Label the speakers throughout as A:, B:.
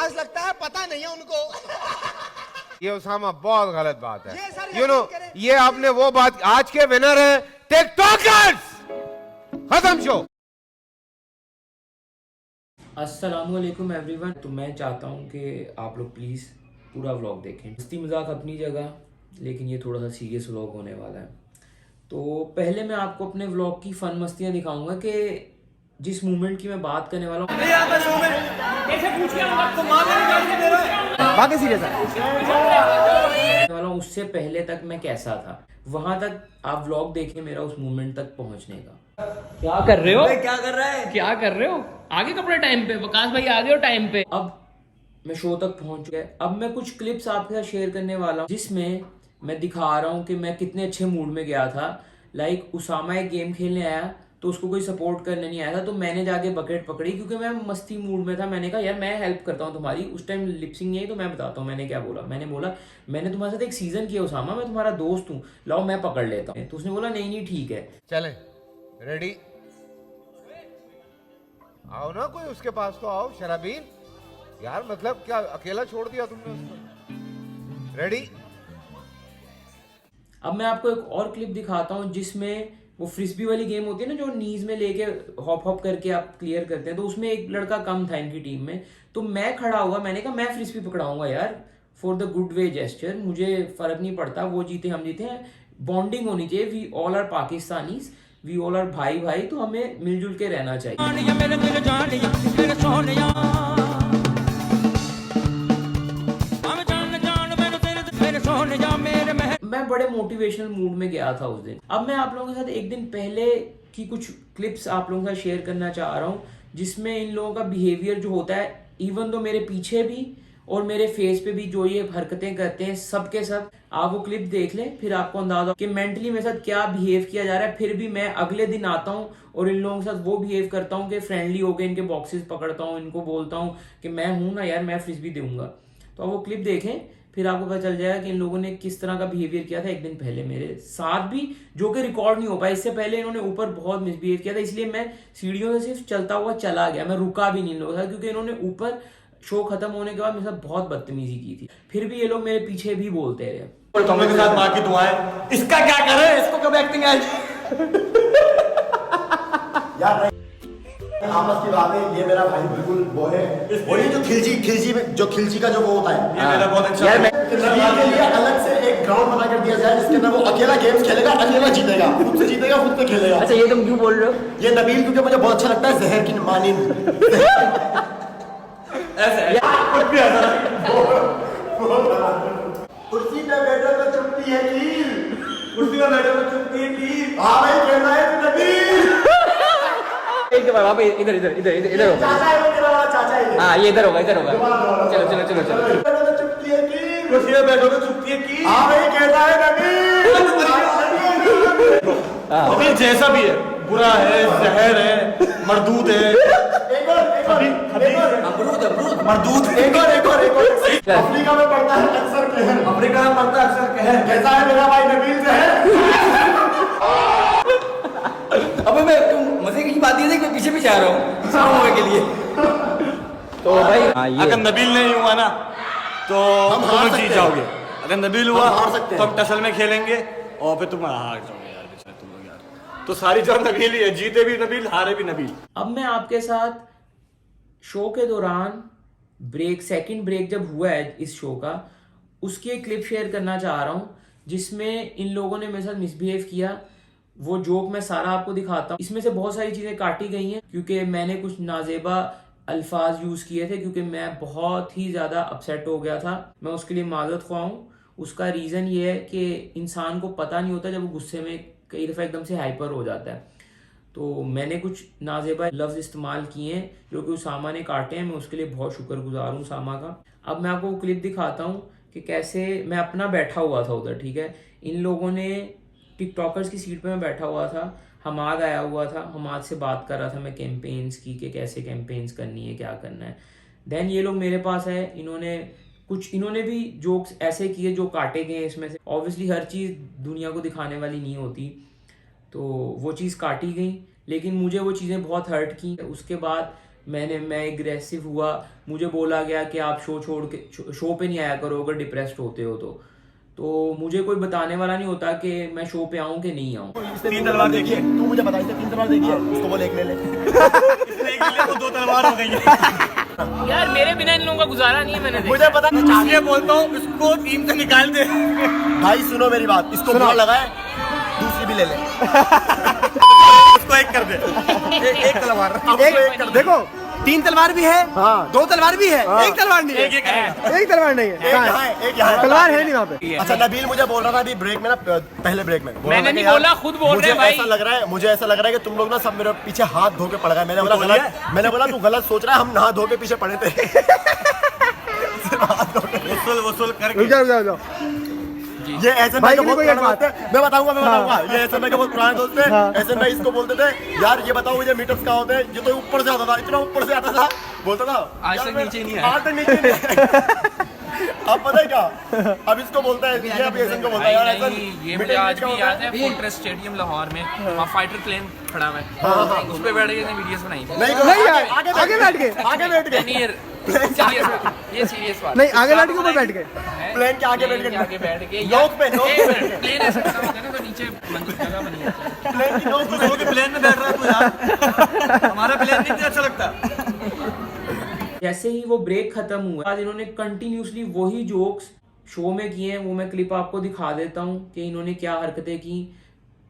A: लाज लगता है, पता नहीं है उनको।
B: ये उसामा बहुत गलत बात है।
A: ये सर
B: यू नो,
A: यकीन करें।
B: ये आपने वो बात, आज के विनर है टिकटॉकर्स। खत्म शो।
C: अस्सलामुअलैकुम एवरीवन। तो मैं चाहता हूँ कि आप लोग प्लीज़ पूरा व्लॉग देखें। मस्ती मजाक अपनी जगह, लेकिन ये थोड़ा सा सीरियस व्लॉग होने वाला है। तो पहले मैं आपको अपने व्लॉग की फ़न मस्तियाँ दिखाऊंगा कि जिस मूवमेंट की मैं बात करने वाला हूँ,
A: बाकी सीरियस है।
C: उससे पहले तक मैं कैसा था, वहां तक आप व्लॉग देखें मेरा उस मूवमेंट तक पहुंचने का।
D: क्या कर रहे हो?
A: क्या कर रहा है?
D: क्या कर रहे हो? आगे कपड़े टाइम पे, वकास भाई आगे हो टाइम पे।
C: अब मैं शो तक पहुंच गया। अब मैं कुछ क्लिप्स आपके साथ शेयर करने वाला हूँ जिसमें मैं दिखा रहा हूँ कि मैं कितने अच्छे मूड में गया था। लाइक उसामा एक गेम खेलने आया तो उसको कोई सपोर्ट करने नहीं आया था, तो मैंने जाके बकेट पकड़ी क्योंकि मैं मस्ती मूड में था। मैंने कहा यार मैं हेल्प करता हूँ तुम्हारी। उस टाइम लिपसिंग नहीं आई तो मैं बताता हूँ मैंने क्या बोला। मैंने बोला मैंने तुम्हारे साथ एक सीजन किया उसामा, मैं तुम्हारा दोस्त हूँ, लाओ मैं पकड़ लेता हूँ। तो उसने बोला नहीं नहीं ठीक है।
B: चले, रेडी? आओ ना, कोई उसके पास तो आओ। शराबीन यार, मतलब क्या अकेला छोड़ दिया तुमने उसको? रेडी?
C: अब मैं आपको एक और क्लिप दिखाता हूँ जिसमें वो फ्रिस्बी वाली गेम होती है ना, जो नीज में लेके हॉप हॉप करके आप क्लियर करते हैं। तो उसमें एक लड़का कम था इनकी टीम में, तो मैं खड़ा हुआ, मैंने कहा मैं फ्रिस्बी पकड़ाऊंगा यार, for the good way gesture, मुझे फर्क नहीं पड़ता वो जीते हम जीते हैं, बॉन्डिंग होनी चाहिए। We all are Pakistanis, we all are भाई भाई, तो हमें मिलजुल के रहना चाहिए। मैं बड़े मोटिवेशनल मूड में गया था उस दिन। अब मैं आप लोगों के साथ एक दिन पहले की कुछ क्लिप्स आप लोगों के साथ शेयर करना चाह रहा हूँ जिसमें इन लोगों का बिहेवियर जो होता है, इवन तो मेरे पीछे भी और मेरे फेस पे भी जो ये हरकतें करते हैं, सब के सब आप वो क्लिप देख लें, फिर आपको अंदाजा कि मेंटली मेरे साथ क्या बिहेव किया जा रहा है। फिर भी मैं अगले दिन आता हूँ और इन लोगों के साथ वो बिहेव करता हूँ कि फ्रेंडली होकर इनके बॉक्सेस पकड़ता हूँ, इनको बोलता हूँ कि मैं हूं ना यार, मैं फ्रिस्बी दूंगा। तो आप वो क्लिप देखें, फिर आपको पता चल जाएगा कि इन लोगों ने किस तरह का बिहेवियर किया था एक दिन पहले मेरे साथ भी, जो कि रिकॉर्ड नहीं हो पाया। इससे पहले इन्होंने ऊपर बहुत मिसबिहेव किया था, इसलिए मैं सीढ़ियों से सिर्फ चलता हुआ चला गया, मैं रुका भी नहीं इन लोगों के साथ, क्योंकि इन्होंने ऊपर शो खत्म होने के बाद मेरे साथ बहुत बदतमीजी की थी। फिर भी ये लोग मेरे पीछे भी बोलते रहे।
E: कमरे के साथ माँ की दुआएं, इसका क्या करें, इसको कब एक्टिंग आई?
F: यार आपस की बात है, ये मेरा भाई बिल्कुल वो है, और ये जो खिलजी में जो खिलजी का जो वो होता है,
E: ये मेरा बहुत अच्छा
F: यार नबील के लिए अलग से एक ग्राउंड बना कर दिया जाए जिसके अंदर वो अकेला गेम्स खेलेगा, अकेला जीतेगा, खुद से जीतेगा, खुद पे खेलेगा।
D: अच्छा ये तुम क्यों बोल रहे हो?
F: ये नबील क्योंकि मुझे बहुत अच्छा लगता है, जहर की मानिंद।
E: ऐसे कुछ भी ऐसा
F: कुर्सी पे बैठो तो चुपती है कील,
E: कुर्सी में बैठे तो चुपती है कील।
F: हाँ भाई कहना है तू नबील।
D: एक बार वापस इधर इधर इधर इधर हो।
F: चाचा है वो तेरा वाला चाचा है।
D: हाँ ये इधर होगा, इधर होगा। चलो चलो चलो चलो।
F: बैठो तो चुपती है कील,
E: कुर्सी में बैठो तो चुपती है कील।
F: हाँ भाई कहना है नबील।
E: अभी जैसा भी है, बुरा है, जहर है, मरदूद है,
F: एक और
E: मरदूद।
F: एक और अफ्रीका में पड़ता है अक्सर कहर,
E: अफ्रीका में पड़ता है अक्सर कहर।
F: कैसा है मेरा भाई नबील जहर?
D: अबे मैं तुम मजे की बात ये थी कि मैं पीछे पीछे आ रहा हूँ सामने के लिए। तो भाई
E: अगर नबील नहीं हुआ ना तो
F: हम
E: तुम
F: हार
E: जीत
F: सकते
E: जाओगे। अगर नबील हुआ
F: हार सकते
E: तो
F: हैं।
E: हम टसल में खेलेंगे और फिर तुम हार जाओगे यार, बेचारे तुम लोग यार। तो सारी जंग नबील ही है, जीते भी नबील, हारे भी नबील।
C: अब मैं आपके साथ शो के दौरान ब्रेक, सेकंड ब्रेक जब हुआ है इस शो का, उसकी एक क्लिप शेयर करना चाह रहा हूँ जिसमें इन लोगों ने मेरे साथ मिसबिहेव किया। वो जोक मैं सारा आपको दिखाता हूँ। इसमें से बहुत सारी चीजें काटी गई हैं क्योंकि मैंने कुछ नाजेबा अल्फाज यूज किए थे, क्योंकि मैं बहुत ही ज्यादा अपसेट हो गया था। मैं उसके लिए माजरत ख्वाह हूँ। उसका रीजन ये है कि इंसान को पता नहीं होता जब वो गुस्से में कई दफा एकदम से हाइपर हो जाता है। तो मैंने कुछ नाजेबा लफ्ज इस्तेमाल किए हैं जो कि उसामा ने काटे हैं, मैं उसके लिए बहुत शुक्रगुजार हूँ उसामा का। अब मैं आपको क्लिप दिखाता हूँ कि कैसे मैं अपना बैठा हुआ था उधर, ठीक है। इन लोगों ने टिकटॉकर्स की सीट पे मैं बैठा हुआ था, हमाद आया हुआ था, हमाद से बात कर रहा था मैं कैंपेन्स की कि कैसे कैंपेन्स करनी है, क्या करना है। देन ये लोग मेरे पास आए, इन्होंने भी जोक्स ऐसे किए जो काटे गए इसमें से। ऑब्वियसली हर चीज़ दुनिया को दिखाने वाली नहीं होती, तो वो चीज़ काटी गई, लेकिन मुझे वो चीज़ें बहुत हर्ट की। उसके बाद मैं एग्रेसिव हुआ, मुझे बोला गया कि आप शो छोड़ के शो पे नहीं आया करो अगर डिप्रेस्ड होते हो तो मुझे कोई बताने वाला नहीं होता कि मैं शो पे आऊं कि नहीं आऊं।
F: तीन तलवार देखिए, तू मुझे बता, इसने 3 तलवार देखी है, इसको बोल एक ले ले।
E: इसने एक ले तो 2 तलवार हो गई है।
C: यार मेरे बिना इन लोगों का गुजारा नहीं है, मैंने देखा।
F: मुझे पता
E: इसलिए बोलता हूँ इसको टीम से निकाल दे।
F: भाई सुनो मेरी बात, इसको बुरा लगा है, दूसरी भी ले ले।
E: इसको एक कर दे, एक तलवार,
F: अब उसको एक कर दे।
A: देखो 3 तलवार भी है,
F: हाँ।
A: 2 तलवार भी है, एक तलवार नहीं है, एक तलवार नहीं है,
F: एक यहाँ है, एक यहाँ है।
A: तलवार है नहीं वहाँ पे।
F: अच्छा नबील मुझे बोल रहा था अभी ब्रेक में ना, पहले ब्रेक में बोल रहा
C: मैंने
F: था कि
C: नहीं
F: यार,
C: बोला, खुद बोल रहे हैं भाई।
F: मुझे ऐसा लग रहा है कि तुम लोग ना सब मेरे पीछे हाथ धो के पड़ गए। मैंने बोला तू गलत सोच रहा है, हम नहा धो के पीछे पड़े थे।
E: वसूल करके।
A: रुक जाओ
F: ये ऐसे
A: भाई
F: भाई
A: की
F: बहुत
A: कोई एक
F: पुराने
A: बात
F: दोस्त है, मैं बताऊंगा। ये ऐसे भाई के बहुत पुराने दोस्त थे। ऐसे भाई इसको बोलते थे यार ये बताओ ये मीटअप्स कहाँ होते हैं, ये तो ऊपर से आता था, इतना ऊपर से आता था, बोलता था
D: आज
F: यार
D: तक नीचे नहीं
F: आज तक नीचे नहीं है। अब पता है क्या, अब इसको बोलता है, ये अब ऐसे को बोलता है यार ऐसा
G: ये मुझे आज भी याद है, फोर्ट्रेस स्टेडियम लाहौर में वहाँ फाइटर प्लेन खड़ा हुआ है, उस पे बैठ के वीडियोस बनाई थी।
A: नहीं यार, आगे बैठ के
G: नहीं यार, ये सीरियस बात
A: नहीं, आगे बैठ के ऊपर बैठ के
F: प्लेन के आगे बैठ
G: आगे बैठ के
F: नोक पे
G: प्लेन ऐसे खड़ा होता है ना, तो नीचे जगह बनी होती है।
F: प्लेन की नोक
E: दूसरों के प्लेन में बैठ रहा है तू यार, हमारा प्लेन नहीं अच्छा लगता।
C: जैसे ही वो ब्रेक खत्म हुआ, बाद इन्होंने कंटिन्यूसली वही जोक्स शो में किए हैं। वो मैं क्लिप आपको दिखा देता हूँ कि इन्होंने क्या हरकतें की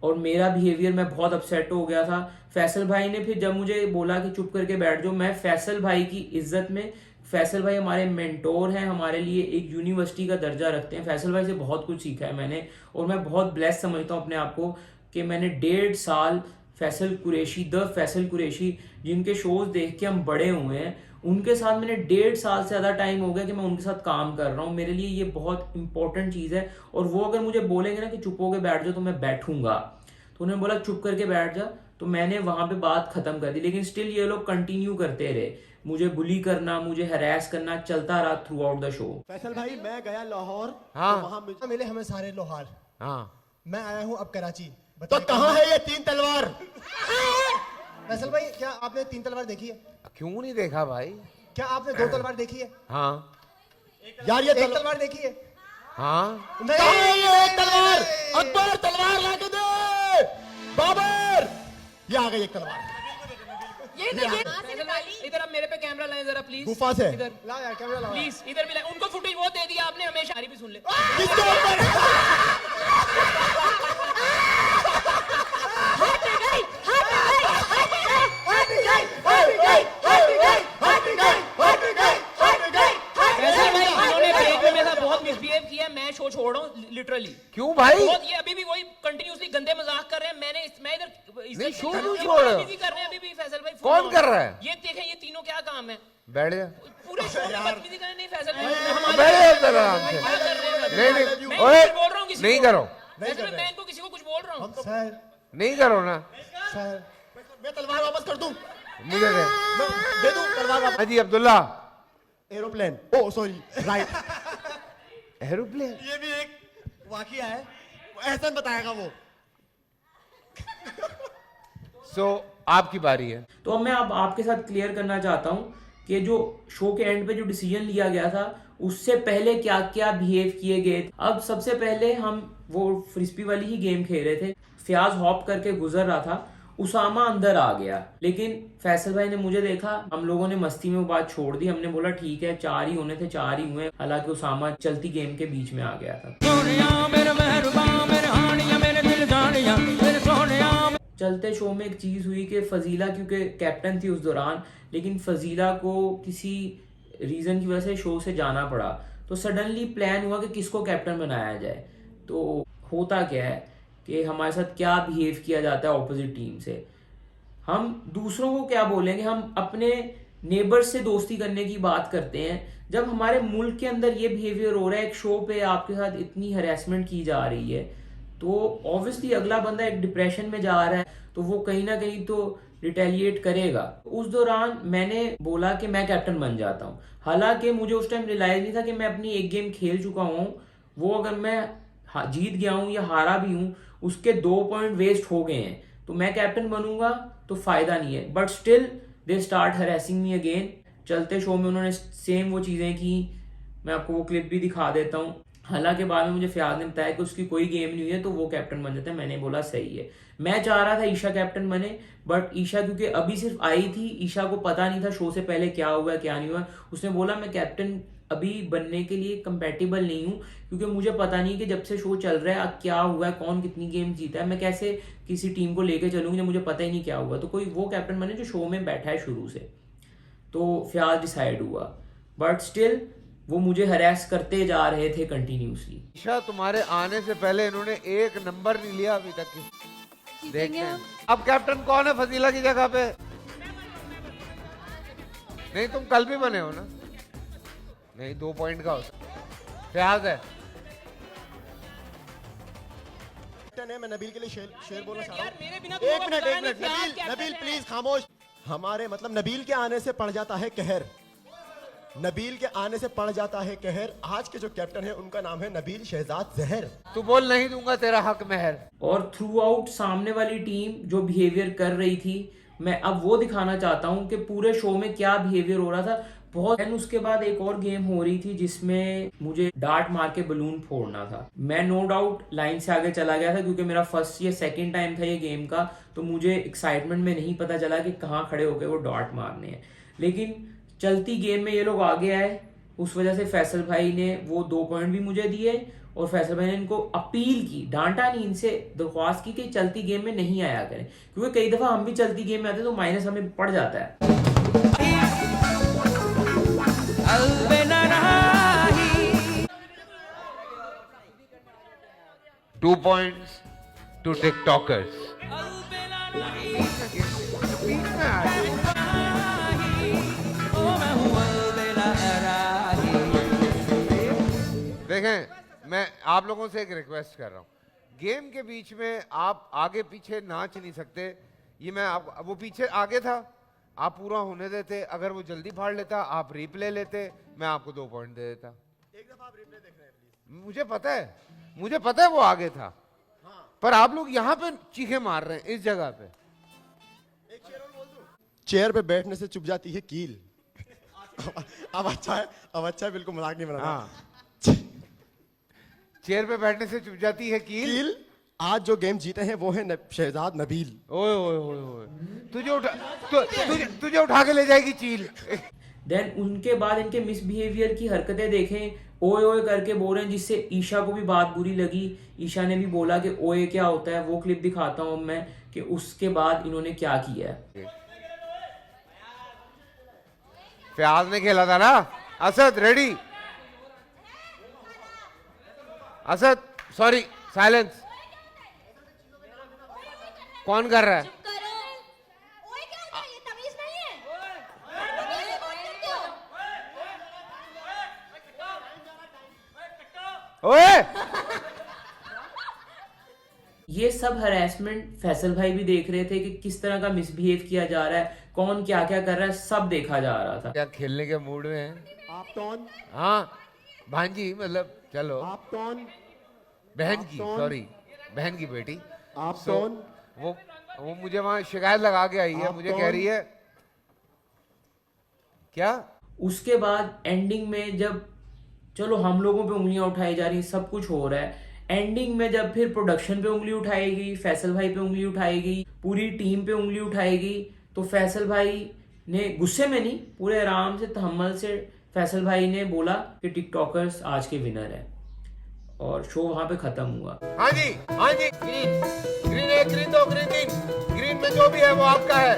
C: और मेरा बिहेवियर, मैं बहुत अपसेट हो गया था। फैसल भाई ने फिर जब मुझे बोला कि चुप करके बैठ जाओ, मैं फैसल भाई की इज्जत में, फैसल भाई हमारे मेंटोर हैं, हमारे लिए एक यूनिवर्सिटी का दर्जा रखते हैं। फैसल भाई से बहुत कुछ सीखा है मैंने और मैं बहुत ब्लेस समझता हूँ अपने आप को कि मैंने 1.5 साल फैसल कुरैशी जिनके शोज देख के हम बड़े हुए हैं, उनके साथ मैंने 1.5 साल से ज़्यादा टाइम हो गया कि मैं उनके साथ काम कर रहा हूँ। मेरे लिए ये बहुत इंपॉर्टेंट चीज़ है और वो अगर मुझे बोलेंगे ना कि चुप होके बैठ जाओ तो मैं बैठूंगा। तो उन्होंने बोला चुप करके बैठ जा, तो मैंने वहाँ पे बात खत्म कर दी। लेकिन स्टिल ये लोग कंटिन्यू करते रहे, मुझे बुली करना, मुझे हरास करना चलता रहा through out the show.
F: Faisal भाई मैं गया लाहौर,
B: हाँ।
F: तो वहाँ
A: मिले हमें सारे लोहार,
B: हाँ
A: मैं आया हूँ अब कराची।
F: तो कहाँ है ये 3 तलवार?
A: फैसल भाई क्या आपने 3 तलवार देखी है?
B: क्यों नहीं देखा भाई?
A: क्या आपने 2 तलवार देखी है?
B: हाँ
A: यार ये 1 तलवार देखी है?
B: हाँ
F: कहाँ है ये एक तलवार? अकबर तलवार ला के दे, बाबर। ये आ गई एक तलवार
G: ये इधर आप मेरे पे कैमरा लाएं जरा प्लीज।
F: गुफा से।
G: इधर
A: ला यार कैमरा ला।
G: प्लीज इधर भी लाएं। उनको फुटेज वो दे दिया आपने, हमेशा हमारी भी सुन ले।
F: किसके ऊपर?
G: वैसे भाई इन्होंने ब्रेक में मेरे साथ बहुत मिसबिहेव किया, मैं शो छोड़ रहा हूँ लिटरली।
B: क्यों भाई?
G: बहुत, ये अभी भी वही कंटिन्यूअसली गंदे मजाक कर रहे हैं। मैं इधर
B: नहीं, शो क्यों
G: ये
B: छोड़ रहे हो?
G: बदतमीजी कर रहे हैं अभी भी फैसल भाई।
B: कौन कर रहा है?
G: ये देखें, ये तीनों क्या काम है,
B: बैठ जा,
G: पूरे शो में बदतमीजी कर रहे। नहीं फैसल भाई,
B: बैठ जा इधर आराम से।
G: क्या कर रहे हैं?
B: नहीं
G: मैं
B: नहीं,
G: इनको
B: ओए
G: बोल रहा हूँ किसी
B: नहीं
G: को।
B: करो,
G: फैसल भाई, मैं इनको किसी को कुछ बोल रहा हूँ।
A: सर
B: नहीं करो ना,
A: सर
F: मैं तलवार वापस कर दूं?
B: मुझे दे।
F: मैं दे दूं तलवार वापस?
B: हाजी अब्दुल्ला,
F: एरोप्लेन, ओ सॉरी, राइट।
B: एरोप्लेन।
F: ये भी एक वाकया है, ऐसा बताएगा वो।
B: सो आपकी बारी है।
C: तो अब मैं अब आपके साथ क्लियर करना चाहता हूँ कि जो शो के एंड पे जो डिसीजन लिया गया था उससे पहले क्या क्या बिहेव किए गए। अब सबसे पहले हम वो फ्रिस्बी वाली ही गेम खेल रहे थे, फयाज हॉप करके गुजर रहा था, उसामा अंदर आ गया, लेकिन फैसल भाई ने मुझे देखा, हम लोगों ने मस्ती में वो बात छोड़ दी। हमने बोला ठीक है 4 ही होने थे, 4 ही हुए। हालांकि उसामा चलती गेम के बीच में आ गया था। चलते शो में एक चीज हुई कि फजीला क्योंकि कैप्टन थी उस दौरान, लेकिन फजीला को किसी रीजन की वजह से शो से जाना पड़ा, तो सडनली प्लान हुआ कि किसको कैप्टन बनाया जाए। तो होता क्या है कि हमारे साथ क्या बिहेव किया जाता है ऑपोजिट टीम से, हम दूसरों को क्या बोलेंगे, हम अपने नेबर्स से दोस्ती करने की बात करते हैं। जब हमारे मुल्क के अंदर ये बिहेवियर हो रहा है, एक शो पे आपके साथ इतनी हरेसमेंट की जा रही है, तो ऑब्वियसली अगला बंदा एक डिप्रेशन में जा रहा है, तो वो कहीं ना कहीं तो रिटेलिएट करेगा। उस दौरान मैंने बोला कि मैं कैप्टन बन जाता हूँ। हालांकि मुझे उस टाइम रियलाइज नहीं था कि मैं अपनी एक गेम खेल चुका हूँ, वो अगर मैं जीत गया हूँ या हारा भी हूँ, उसके 2 पॉइंट वेस्ट हो गए हैं, तो मैं कैप्टन बनूंगा तो फायदा नहीं है। But still they start harassing me again. चलते शो में उन्होंने सेम वो चीज़ें की, मैं आपको वो क्लिप भी दिखा देता हूँ। हालांकि बाद में मुझे फयाज ने बताया कि उसकी कोई गेम नहीं हुई है तो वो कैप्टन बन जाता है। मैंने बोला सही है, मैं चाह रहा था ईशा कैप्टन बने, बट ईशा क्योंकि अभी सिर्फ आई थी, ईशा को पता नहीं था शो से पहले क्या हुआ है क्या नहीं हुआ। उसने बोला मैं कैप्टन अभी बनने के लिए कंपेटेबल नहीं हूँ, क्योंकि मुझे पता नहीं कि जब से शो चल रहा है क्या हुआ है, कौन कितनी गेम जीता है, मैं कैसे किसी टीम को लेके चलूंगी जब मुझे पता ही नहीं क्या हुआ। तो कोई वो कैप्टन बने जो शो में बैठा है शुरू से। तो फयाज डिसाइड हुआ, बट स्टिल वो मुझे हरास करते जा रहे थे कंटिन्यूसली।
B: ईशा तुम्हारे आने से पहले इन्होंने एक नंबर नहीं लिया अभी तक की। देखते हैं अब कैप्टन कौन है फजीला की जगह पे। नहीं तुम कल भी बने हो ना। नहीं 2 पॉइंट का होता फयाज है।
F: मैं नबील के लिए शेर बोलना चाह रहा हूँ। एक मिनट नबील प्लीज खामोश। हमारे मतलब नबील के आने से पड़ जाता है कहर, नबील के आने से पड़ जाता है कहर। आज के जो कैप्टन है उनका नाम है नबील शहजाद जहर।
B: तू बोल नहीं दूंगा तेरा हक मेहर।
C: और थ्रू आउट सामने वाली टीम जो बिहेवियर कर रही थी, मैं अब वो दिखाना चाहता हूँ कि पूरे शो में क्या बिहेवियर हो रहा था बहुत। उसके बाद एक और गेम हो रही थी जिसमें मुझे डार्ट मार के बलून फोड़ना था। मैं नो डाउट लाइन से आगे चला गया था क्योंकि मेरा फर्स्ट या सेकंड टाइम था ये गेम का, तो मुझे एक्साइटमेंट में नहीं पता चला कि कहाँ खड़े होकर वो डार्ट मारने हैं। लेकिन चलती गेम में ये लोग आगे आए, उस वजह से फैसल भाई ने वो 2 पॉइंट भी मुझे दिए और फैसल भाई ने इनको अपील की, डांटा नहीं, इनसे दरख्वास्त की कि चलती गेम में नहीं आया करें, क्योंकि कई दफा हम भी चलती गेम में आते तो माइनस हमें पड़ जाता है।
B: 2 points to टिकटॉकर्स। देखें मैं आप लोगों से एक रिक्वेस्ट कर रहा हूँ, गेम के बीच में आप आगे पीछे नाच नहीं सकते। ये मैं आप वो पीछे आगे था, आप पूरा होने देते, अगर वो जल्दी फाड़ लेता आप रिप्ले लेते, मैं आपको 2 पॉइंट दे देता।
F: एक दफा आप रिप्ले देख रहे हैं प्लीज।
B: मुझे पता है वो आगे था, पर आप लोग यहाँ पे चीखे मार रहे हैं इस जगह पे।
F: एक शेर और बोल दूं? चेयर पे बैठने से चुप जाती है कील। अब अच्छा है, बिल्कुल मजाक नहीं बना रहा।
B: हाँ चेयर पे बैठने से चुप जाती है कील।
F: आज जो गेम जीते हैं वो है शहजाद नबील।
B: ओए ओए ओए ओए, तुझे उठा के ले जाएगी चील।
C: देन उनके बाद इनके मिसबिहेवियर की हरकतें देखें, ओए ओए करके बोल रहे हैं, जिससे ईशा को भी बात बुरी लगी। ईशा ने भी बोला कि ओए क्या होता है, वो क्लिप दिखाता हूं मैं कि उसके बाद इन्होंने क्या किया है।
B: फयाज ने खेला था ना। Asad ready, Asad sorry silence. कौन कर रहा है?
H: ओए क्या होता है, ये तमीज नहीं है। ये कौन करते हो?
B: ओए
C: ये सब हरेसमेंट फैसल भाई भी देख रहे थे कि किस तरह का मिसबिहेव किया जा रहा है, कौन क्या क्या कर रहा है, सब देखा जा रहा था।
B: क्या खेलने के मूड में हैं?
F: आप कौन?
B: हाँ भांजी मतलब चलो
F: आप कौन?
B: बहन की, सॉरी बहन की बेटी।
F: आप कौन?
B: वो मुझे वहां शिकायत लगा के आई है, मुझे कह रही है क्या।
C: उसके बाद एंडिंग में जब चलो हम लोगों पे उंगलियां उठाई जा रही, सब कुछ हो रहा है, एंडिंग में जब फिर प्रोडक्शन पे उंगली उठाएगी, फैसल भाई पे उंगली उठाएगी, पूरी टीम पे उंगली उठाएगी, तो फैसल भाई ने गुस्से में नहीं, पूरे आराम से तहम्मुल से फैसल भाई ने बोला कि टिकटॉकर्स आज के विनर है, और शो वहां पे खत्म हुआ।
B: हाँ जी ग्रीन ग्रीन एक ग्रीन दो ग्रीन 3 ग्रीन में जो भी है वो आपका है।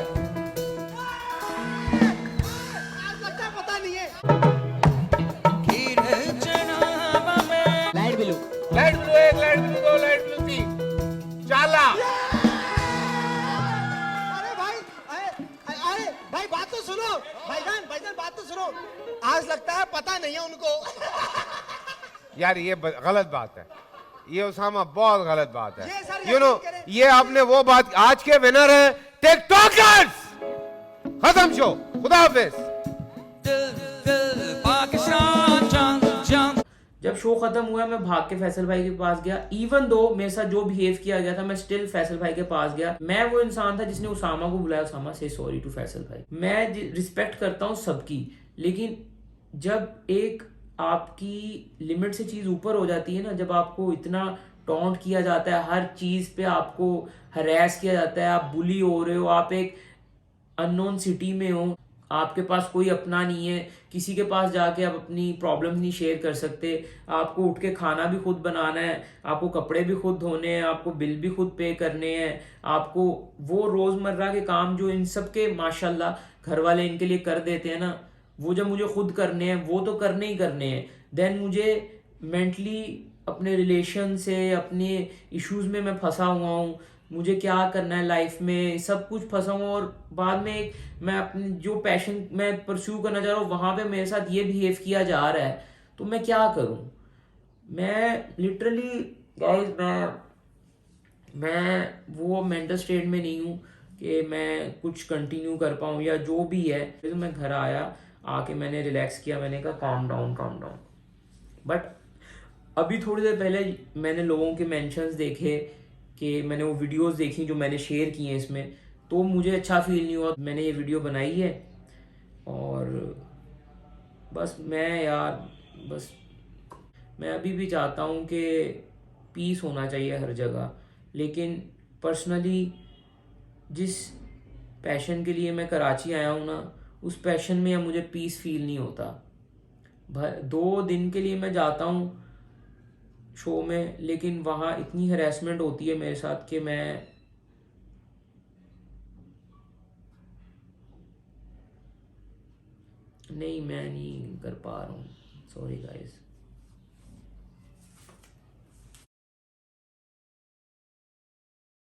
A: लगता है पता नहीं है।
D: Light blue,
B: light blue 1 light blue 2 light blue 3 चाला।
A: अरे भाई बात तो सुनो, भाईजान बात तो सुनो। आज लगता है पता नहीं है उनको।
B: यार ये गलत बात है, ये उसामा बहुत गलत बात
A: ये
B: है।
A: सर
B: यू नो
A: यकीन करें।
B: ये आपने वो बात, आज के विनर है टिकटॉकर्स। खत्म शो, खुदा हाफिज।
C: जब शो खत्म हुआ मैं भाग के फैसल भाई के पास गया, इवन दो मेरे साथ जो बिहेव किया गया था मैं स्टिल फैसल भाई के पास गया। मैं वो इंसान था जिसने उसामा को बुलाया, उसामा से सॉरी टू फैसल भाई। मैं रिस्पेक्ट करता हूँ सबकी, लेकिन जब एक आपकी लिमिट से चीज ऊपर हो जाती है ना, जब आपको इतना टॉन्ट किया जाता है, हर चीज पे आपको हरास किया जाता है, आप बुली हो रहे हो, आप एक अननोन सिटी में हो, आपके पास कोई अपना नहीं है, किसी के पास जाके आप अपनी प्रॉब्लम्स नहीं शेयर कर सकते, आपको उठ के खाना भी खुद बनाना है, आपको कपड़े भी खुद धोने हैं, आपको बिल भी खुद पे करने हैं, आपको वो रोजमर्रा के काम जो इन सब के माशाल्लाह घर वाले इनके लिए कर देते हैं ना, वो जब मुझे खुद करने हैं वो तो करने ही करने हैं। देन मुझे मेंटली अपने रिलेशन से, अपने इश्यूज में मैं फंसा हुआ हूँ, मुझे क्या करना है लाइफ में, सब कुछ फंसा हूँ, और बाद में मैं अपने जो पैशन मैं परस्यू करना चाह रहा हूँ वहां पे मेरे साथ ये बिहेव किया जा रहा है, तो मैं क्या करूँ? मैं लिटरली गाइस मैं वो मेंटल स्टेट में नहीं हूँ कि मैं कुछ कंटिन्यू कर पाऊँ या जो भी है। फिर मैं घर आया, आके मैंने रिलैक्स किया, मैंने कहा काम डाउन। बट अभी थोड़ी देर पहले मैंने लोगों के मेंशंस देखे कि मैंने वो वीडियोस देखी जो मैंने शेयर की हैं इसमें, तो मुझे अच्छा फील नहीं हुआ। मैंने ये वीडियो बनाई है और बस मैं अभी भी चाहता हूँ कि पीस होना चाहिए हर जगह, लेकिन पर्सनली जिस पैशन के लिए मैं कराची आया हूँ ना, उस पैशन में अब मुझे पीस फील नहीं होता। 2 दिन के लिए मैं जाता हूँ शो में, लेकिन वहाँ इतनी हरेसमेंट होती है मेरे साथ कि मैं नहीं कर पा रहा हूँ। Sorry guys.